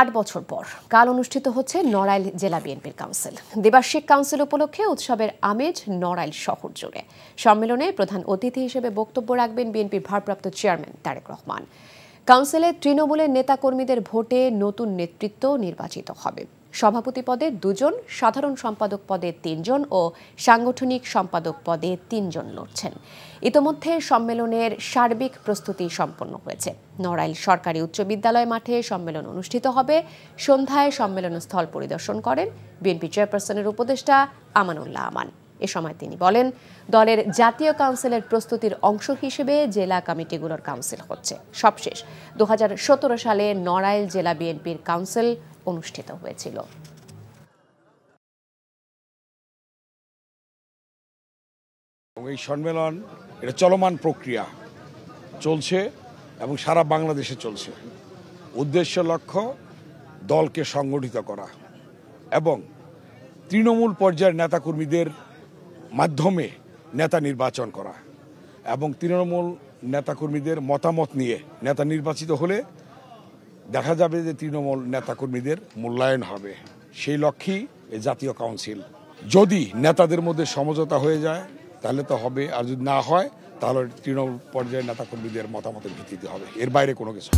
৮ বছর পর কাল অনুষ্ঠিত হচ্ছে নড়াইল জেলা বিএনপির কাউন্সিল। দ্বিবার্ষিক কাউন্সিল উপলক্ষে উৎসবের আমেজ নড়াইল শহর জুড়ে। সম্মেলনে প্রধান অতিথি হিসেবে বক্তব্য রাখবেন বিএনপির ভারপ্রাপ্ত চেয়ারম্যান তারেক রহমান। কাউন্সিলে তৃণমূলের নেতাকর্মীদের ভোটে নতুন নেতৃত্ব নির্বাচিত হবে। সভাপতি পদে ২ জন, সাধারণ সম্পাদক পদে ৩ জন ও সাংগঠনিক সম্পাদক পদে 3 জন লড়ছেন। ইতোমধ্যে সম্মেলনের সার্বিক প্রস্তুতি সম্পন্ন হয়েছে। নড়াইল সরকারি উচ্চ বিদ্যালয় মাঠে সম্মেলন অনুষ্ঠিত হবে। সন্ধ্যায় সম্মেলন স্থল পরিদর্শন করেন বিএনপি চেয়ারপারসনের উপদেষ্টা আমানুল্লাহ আমান। এ সময় তিনি বলেন, দলের জাতীয় কাউন্সিলের প্রস্তুতির অংশ হিসেবে জেলা কমিটিগুলোর কাউন্সিল হচ্ছে। সবশেষ ২০১৭ সালে নড়াইল জেলা বিএনপির কাউন্সিল অনুষ্ঠিত হয়েছিল। এই সম্মেলন এটা চলমান প্রক্রিয়া চলছে এবং সারা বাংলাদেশে চলছে। উদ্দেশ্য লক্ষ্য দলকে সংগঠিত করা এবং তৃণমূল পর্যায়ের নেতাকর্মীদের মাধ্যমে নেতা নির্বাচন করা এবং তৃণমূল নেতাকর্মীদের মতামত নিয়ে নেতা নির্বাচিত হলে দেখা যাবে যে তৃণমূল নেতাকর্মীদের মূল্যায়ন হবে। সেই লক্ষ্যেই এই জাতীয় কাউন্সিল। যদি নেতাদের মধ্যে সমঝোতা হয়ে যায় তাহলে তো হবে, আর যদি না হয় তাহলে তৃণমূল পর্যায়ের নেতাকর্মীদের মতামতের ভিত্তিতে হবে। এর বাইরে কোনো কিছু